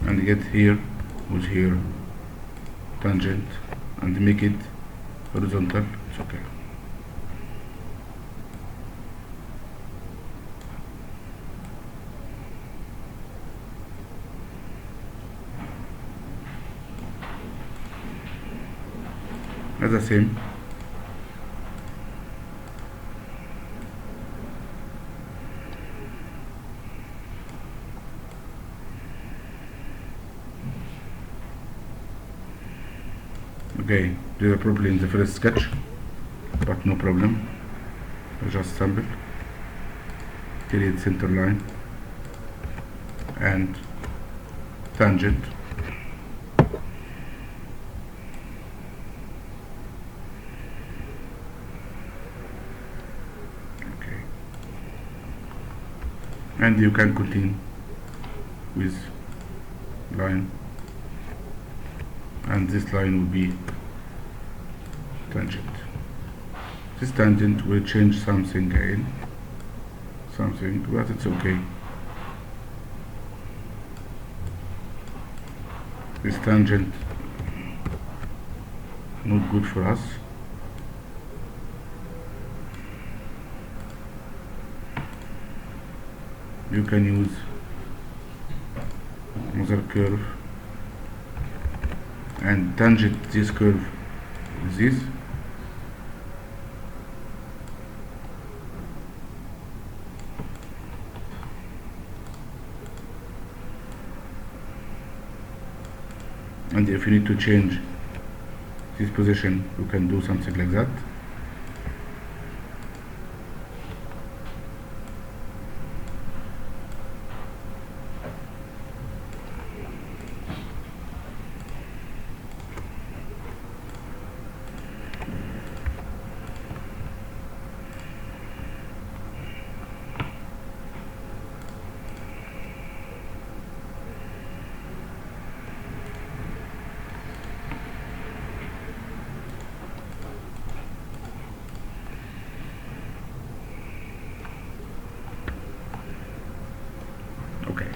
And get here with here tangent and make it horizontal. It's okay. As the same. Okay, there are probably in the first sketch, but no problem. I just sample. create center line and tangent. Okay, and you can continue with line, and this line will be tangent. This tangent will change something again, but it's okay. This tangent not good for us. You can use another curve and tangent this curve with this. And if you need to change this position, you can do something like that. Okay,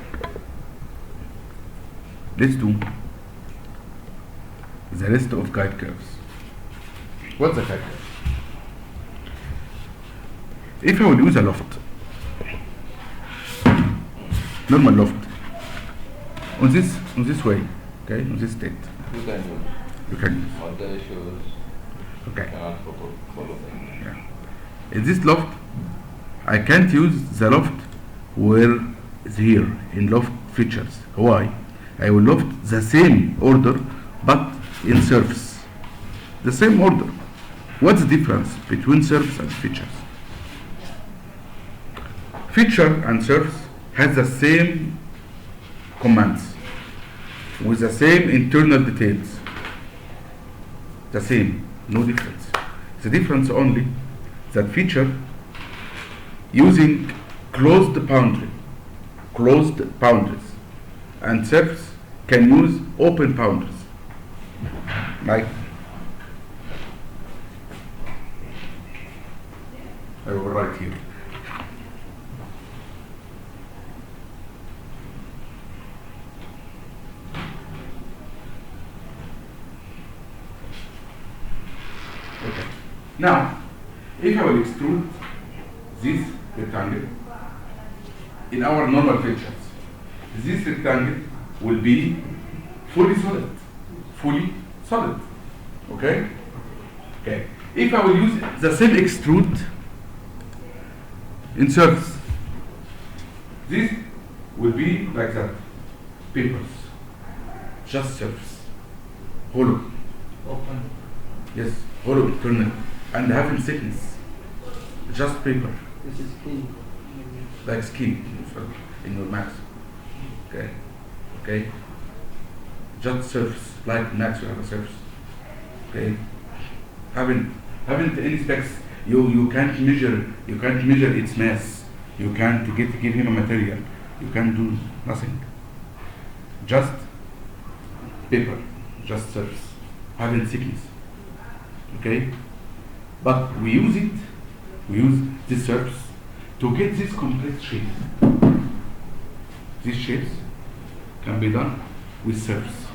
let's do the rest of guide curves. What's the guide curve? If I will use a loft, normal loft, on this way, okay, on this state, you can use. All the issues Okay. cannot follow them. Yeah. In this loft, I can't use the loft where is here in loft features. Why? I will loft the same order but in surface. The same order. What's the difference between surface and features? Feature and surface has the same commands with the same internal details. The same, no difference. The difference only that feature using closed boundaries, and surface can use open boundaries. Like I will write here. Okay. Now, if I will extrude this rectangle in our normal features, this rectangle will be fully solid. Okay? Okay. If I will use the same extrude in surface, this will be like that. Papers. Just surface. Hollow. Open. Yes, hollow, internal. And having thickness. Just paper. This is key. Like skin in your max. Okay? Okay? Just surface, like max you have a surface. Okay? Haven't any specs. You can't measure its mass. You can't give him a material. You can't do nothing. Just paper, just surface, having thickness. Okay? But we use this surface to get this complete shape. These shapes can be done with surface.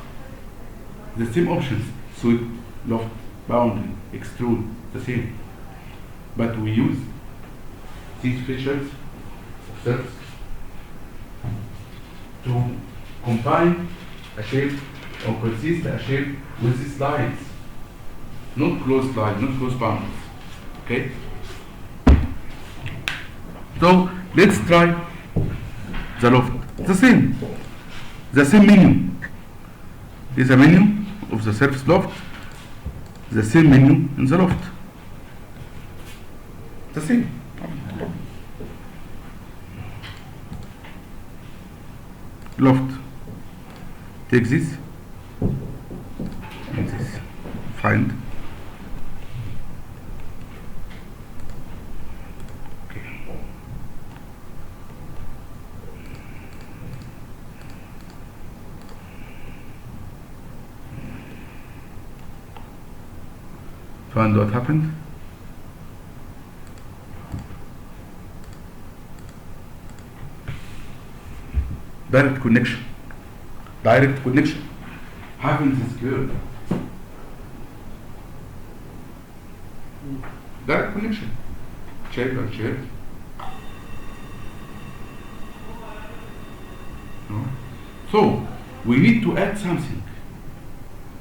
The same options, sweep, loft, boundary, extrude, the same. But we use these features of surface to combine a shape or consist a shape with these lines. Not closed lines, not closed boundaries. Okay? So let's try the loft. The same menu. Is a menu of the surface loft. The same menu in the loft. The same. loft. Take this and this. Find. Okay. Find what happened. Direct connection. Direct connection. Having this curve. Direct connection. Check and check. No? So we need to add something.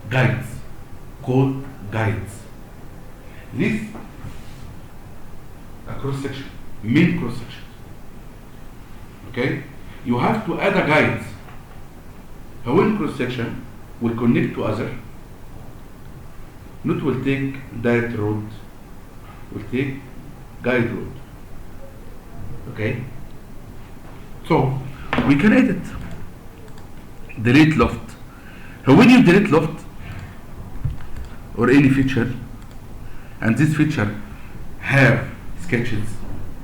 Guides. Called guides. This a cross section. Main cross section. Okay? You have to add a guide. A one cross section will connect to other. Not will take direct road, will take guide road. Okay? So we can edit. Delete loft. When you delete loft or any feature, and this feature have sketches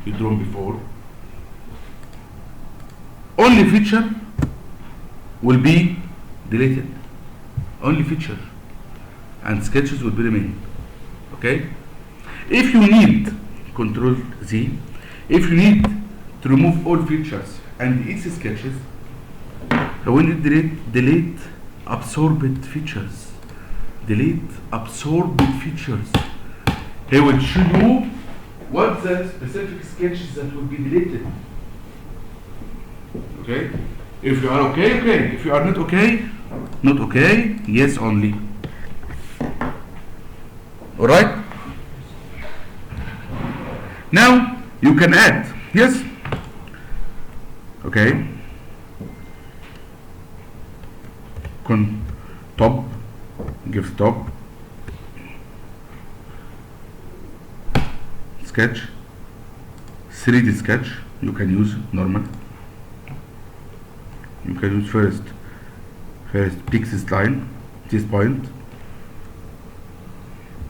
you drawn before, only feature will be deleted. Only feature and sketches will be remain. Okay? If you need Control Z, if you need to remove all features and its sketches, when you delete absorbed features. Delete absorbed features. He will show you what the specific sketches that will be deleted. Okay? If you are okay, okay. If you are not okay, not okay, yes only. Alright? Now you can add, yes? Okay. Top, give top. Sketch. 3D sketch, you can use normal. You can use first pick this line, this point,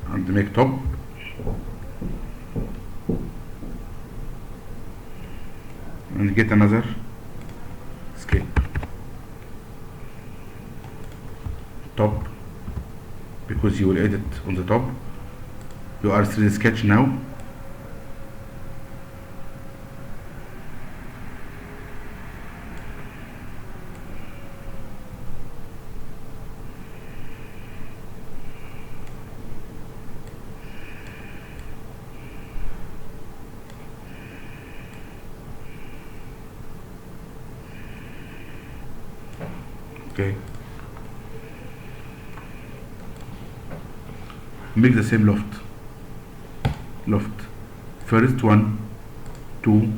and make top. And get another scale. Top, because you will edit on the top. You are 3D sketch now. Okay. Make the same loft. First one, two,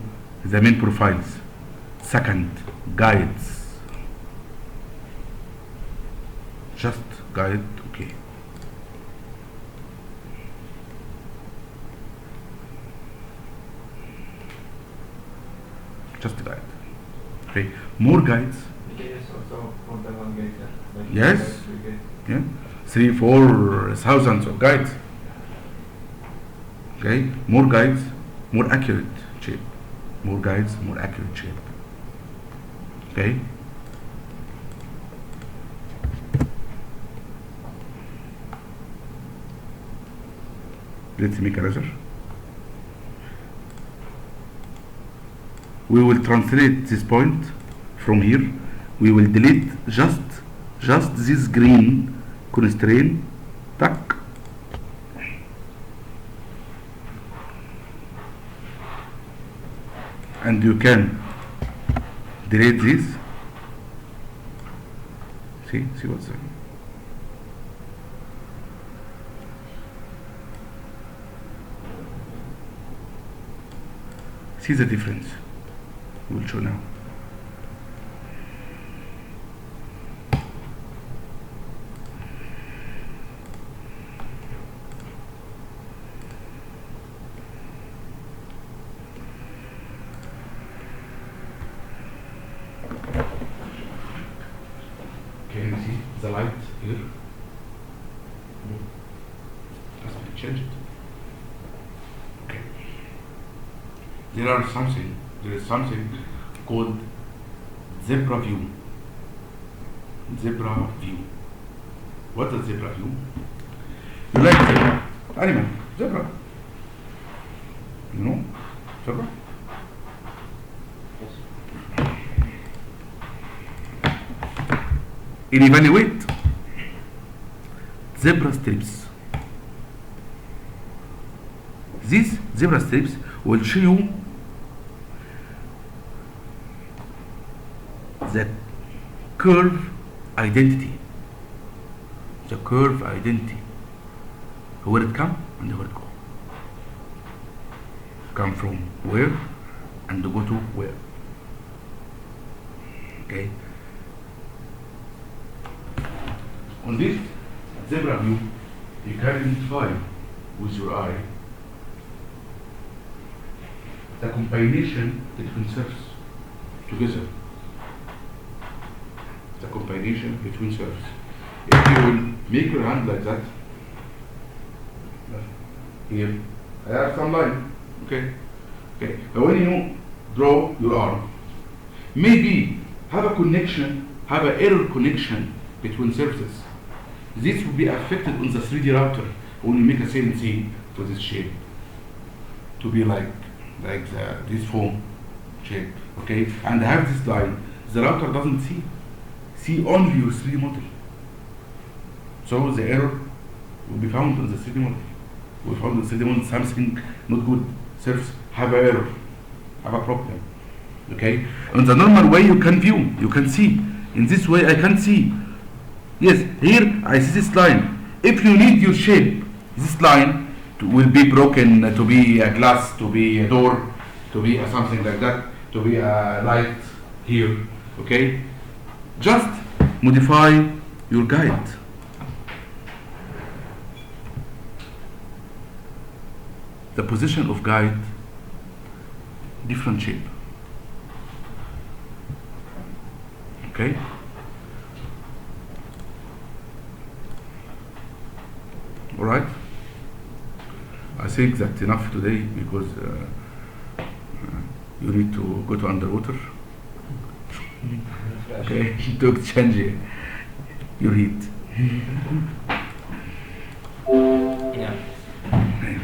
the main profiles. Second, guides. Just guide, okay. Just guide. Okay. More guides. Yes, also more than one gate. Like Yes. 3 gates. Yeah, 3-4 thousands of guides. Okay, more guides, more accurate shape. More guides, more accurate shape. Okay. Let's make another. We will translate this point from here. We will delete just this green constraint. Tack. And you can delete this. See what's there. See the difference. We'll show now. the light here has been changed. Okay. There is something called zebra view. Zebra view. What is zebra view? You like zebra? Animal. Zebra. You know? Zebra? In evaluate zebra strips. These zebra strips will show you the curve identity. The curve identity. Where it come and where it go. Come from where and go to where. Okay. On this zebra view, you can identify with your eye the combination between curves together. The combination between curves. If you will make your hand like that, here, I have some line. Okay. Okay. But when you draw your arm, maybe have a connection, have an error connection between surfaces. This will be affected on the 3D router when you make a CNC for this shape to be like this foam shape, okay? And have this line. The router doesn't see only your 3D model. So the error will be found on the 3D model. We found on the 3D model something not good. Surface have an error, have a problem, okay? On the normal way you can view, you can see. In this way I can see. Yes, here I see this line. If you need your shape, this line will be broken to be a glass, to be a door, to be something like that, to be a light here, okay? Just modify your guide. The position of guide, different shape, okay? All right. I think that's enough today because you need to go to underwater. Okay, to exchange your heat. Yeah. Okay.